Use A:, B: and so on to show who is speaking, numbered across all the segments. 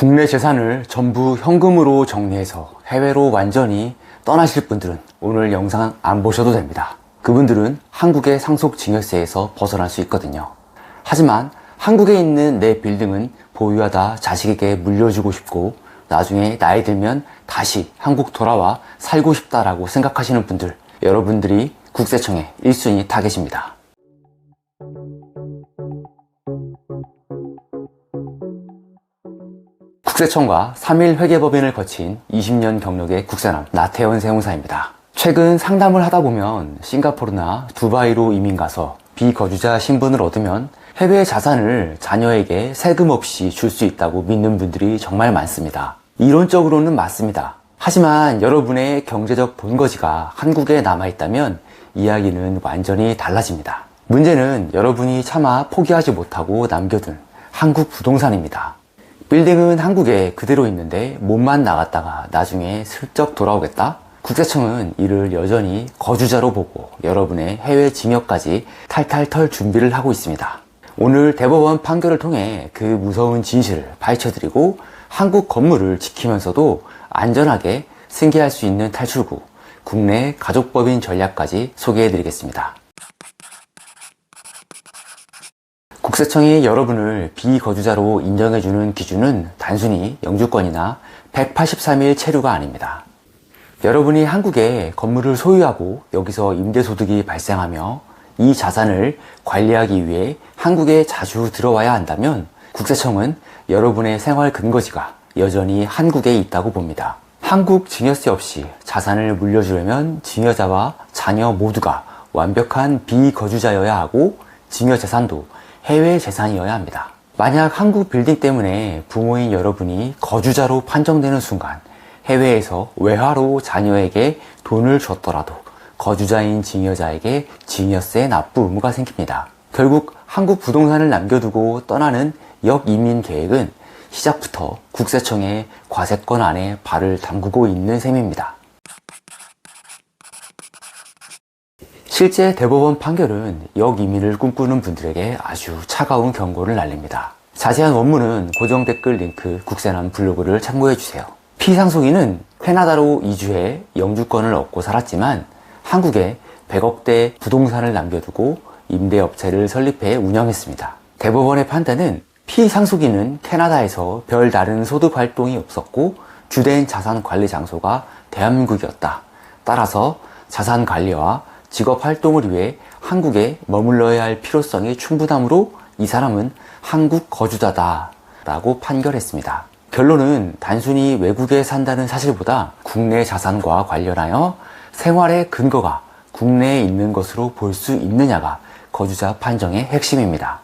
A: 국내 재산을 전부 현금으로 정리해서 해외로 완전히 떠나실 분들은 오늘 영상 안 보셔도 됩니다. 그분들은 한국의 상속증여세에서 벗어날 수 있거든요. 하지만 한국에 있는 내 빌딩은 보유하다 자식에게 물려주고 싶고 나중에 나이 들면 다시 한국 돌아와 살고 싶다라고 생각하시는 분들, 여러분들이 국세청의 1순위 타겟입니다. 국세청과 3일 회계법인을 거친 20년 경력의 국세남 나태원 세무사입니다. 최근 상담을 하다 보면 싱가포르나 두바이로 이민 가서 비거주자 신분을 얻으면 해외 자산을 자녀에게 세금 없이 줄 수 있다고 믿는 분들이 정말 많습니다. 이론적으로는 맞습니다. 하지만 여러분의 경제적 본거지가 한국에 남아있다면 이야기는 완전히 달라집니다. 문제는 여러분이 차마 포기하지 못하고 남겨둔 한국 부동산입니다. 빌딩은 한국에 그대로 있는데 몸만 나갔다가 나중에 슬쩍 돌아오겠다? 국세청은 이를 여전히 거주자로 보고 여러분의 해외 징역까지 탈탈 털 준비를 하고 있습니다. 오늘 대법원 판결을 통해 그 무서운 진실을 파헤쳐드리고 한국 건물을 지키면서도 안전하게 승계할 수 있는 탈출구, 국내 가족법인 전략까지 소개해드리겠습니다. 국세청이 여러분을 비거주자로 인정해주는 기준은 단순히 영주권이나 183일 체류가 아닙니다. 여러분이 한국에 건물을 소유하고 여기서 임대소득이 발생하며 이 자산을 관리하기 위해 한국에 자주 들어와야 한다면 국세청은 여러분의 생활 근거지가 여전히 한국에 있다고 봅니다. 한국 증여세 없이 자산을 물려주려면 증여자와 자녀 모두가 완벽한 비거주자여야 하고 증여 재산도 해외 재산이어야 합니다. 만약 한국 빌딩 때문에 부모인 여러분이 거주자로 판정되는 순간 해외에서 외화로 자녀에게 돈을 줬더라도 거주자인 증여자에게 증여세 납부 의무가 생깁니다. 결국 한국 부동산을 남겨두고 떠나는 역이민 계획은 시작부터 국세청의 과세권 안에 발을 담그고 있는 셈입니다. 실제 대법원 판결은 역이민을 꿈꾸는 분들에게 아주 차가운 경고를 날립니다. 자세한 원문은 고정 댓글 링크 국세남 블로그를 참고해주세요. 피상속인은 캐나다로 이주해 영주권을 얻고 살았지만 한국에 100억대 부동산을 남겨두고 임대업체를 설립해 운영했습니다. 대법원의 판단은 피상속인은 캐나다에서 별다른 소득 활동이 없었고 주된 자산 관리 장소가 대한민국이었다. 따라서 자산 관리와 직업 활동을 위해 한국에 머물러야 할 필요성이 충분하므로 이 사람은 한국 거주자다 라고 판결했습니다. 결론은 단순히 외국에 산다는 사실보다 국내 자산과 관련하여 생활의 근거가 국내에 있는 것으로 볼 수 있느냐가 거주자 판정의 핵심입니다.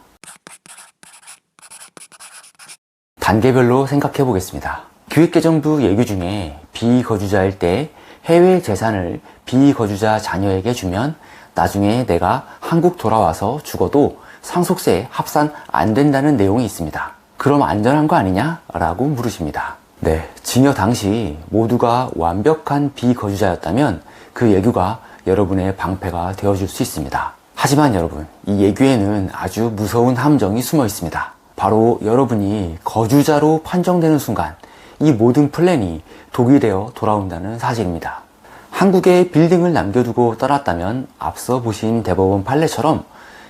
A: 단계별로 생각해 보겠습니다. 기획재정부 예규 중에 비거주자일 때 해외 재산을 비거주자 자녀에게 주면 나중에 내가 한국 돌아와서 죽어도 상속세에 합산 안 된다는 내용이 있습니다. 그럼 안전한 거 아니냐? 라고 물으십니다. 네, 증여 당시 모두가 완벽한 비거주자였다면 그 예규가 여러분의 방패가 되어줄 수 있습니다. 하지만 여러분, 이 예규에는 아주 무서운 함정이 숨어 있습니다. 바로 여러분이 거주자로 판정되는 순간 이 모든 플랜이 독이 되어 돌아온다는 사실입니다. 한국에 빌딩을 남겨두고 떠났다면 앞서 보신 대법원 판례처럼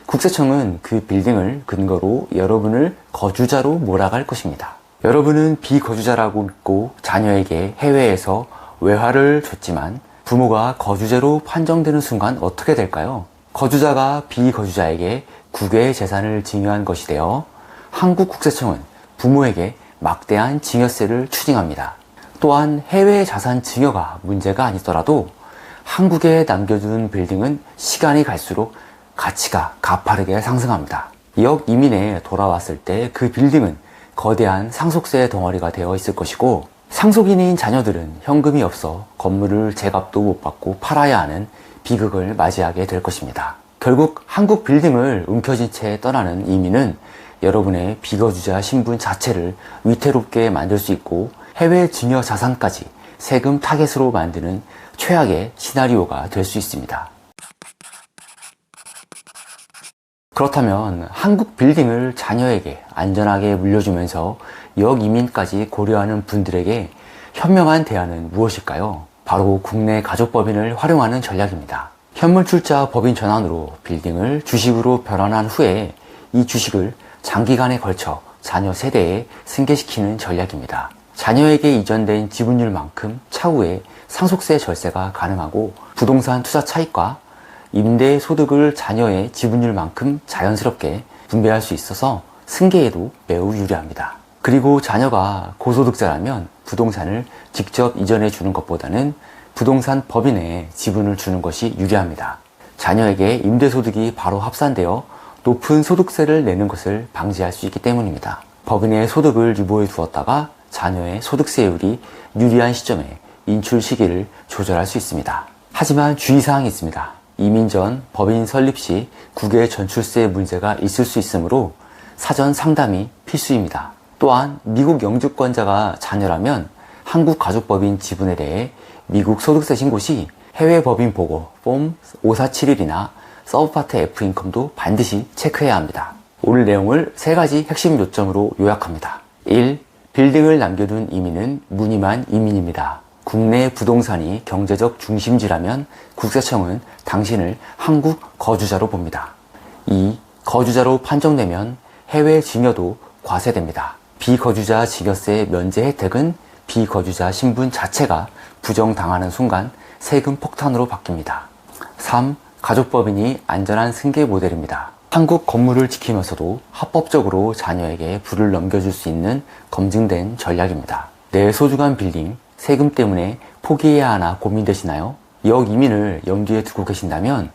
A: 국세청은 그 빌딩을 근거로 여러분을 거주자로 몰아갈 것입니다. 여러분은 비거주자라고 믿고 자녀에게 해외에서 외화를 줬지만 부모가 거주자로 판정되는 순간 어떻게 될까요? 거주자가 비거주자에게 국외 재산을 증여한 것이 되어 한국 국세청은 부모에게 막대한 증여세를 추징합니다. 또한 해외 자산 증여가 문제가 아니더라도 한국에 남겨둔 빌딩은 시간이 갈수록 가치가 가파르게 상승합니다. 역이민에 돌아왔을 때 그 빌딩은 거대한 상속세 덩어리가 되어 있을 것이고 상속인인 자녀들은 현금이 없어 건물을 제값도 못 받고 팔아야 하는 비극을 맞이하게 될 것입니다. 결국 한국 빌딩을 움켜쥔 채 떠나는 이민은 여러분의 비거주자 신분 자체를 위태롭게 만들 수 있고 해외 증여 자산까지 세금 타겟으로 만드는 최악의 시나리오가 될 수 있습니다. 그렇다면 한국 빌딩을 자녀에게 안전하게 물려주면서 역이민까지 고려하는 분들에게 현명한 대안은 무엇일까요? 바로 국내 가족법인을 활용하는 전략입니다. 현물출자 법인 전환으로 빌딩을 주식으로 변환한 후에 이 주식을 장기간에 걸쳐 자녀 세대에 승계시키는 전략입니다. 자녀에게 이전된 지분율만큼 차후에 상속세 절세가 가능하고 부동산 투자 차익과 임대 소득을 자녀의 지분율만큼 자연스럽게 분배할 수 있어서 승계에도 매우 유리합니다. 그리고 자녀가 고소득자라면 부동산을 직접 이전해 주는 것보다는 부동산 법인에 지분을 주는 것이 유리합니다. 자녀에게 임대소득이 바로 합산되어 높은 소득세를 내는 것을 방지할 수 있기 때문입니다. 법인의 소득을 유보해 두었다가 자녀의 소득세율이 유리한 시점에 인출 시기를 조절할 수 있습니다. 하지만 주의사항이 있습니다. 이민 전 법인 설립 시 국외 전출세 문제가 있을 수 있으므로 사전 상담이 필수입니다. 또한 미국 영주권자가 자녀라면 한국 가족법인 지분에 대해 미국 소득세 신고 시 해외 법인 보고 폼 5471이나 서브파트 F 인컴도 반드시 체크해야 합니다. 오늘 내용을 3가지 핵심 요점으로 요약합니다. 1. 빌딩을 남겨둔 이민은 무늬만 이민입니다. 국내 부동산이 경제적 중심지라면 국세청은 당신을 한국 거주자로 봅니다. 2. 거주자로 판정되면 해외 증여도 과세됩니다. 비거주자 증여세 면제 혜택은 비거주자 신분 자체가 부정당하는 순간 세금 폭탄으로 바뀝니다. 3. 가족법인이 안전한 승계 모델입니다. 한국 건물을 지키면서도 합법적으로 자녀에게 부를 넘겨줄 수 있는 검증된 전략입니다. 내 소중한 빌딩, 세금 때문에 포기해야 하나 고민되시나요? 역이민을 염두에 두고 계신다면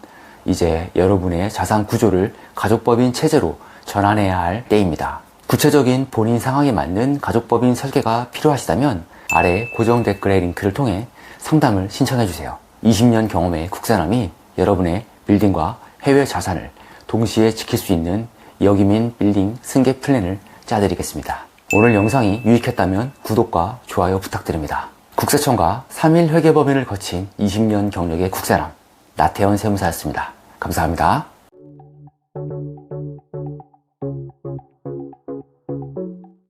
A: 이제 여러분의 자산 구조를 가족법인 체제로 전환해야 할 때입니다. 구체적인 본인 상황에 맞는 가족법인 설계가 필요하시다면 아래 고정 댓글의 링크를 통해 상담을 신청해주세요. 20년 경험의 국사남이 여러분의 빌딩과 해외 자산을 동시에 지킬 수 있는 역이민 빌딩 승계 플랜을 짜드리겠습니다. 오늘 영상이 유익했다면 구독과 좋아요 부탁드립니다. 국세청과 3일 회계법인을 거친 20년 경력의 국사남 나태현 세무사였습니다. 감사합니다.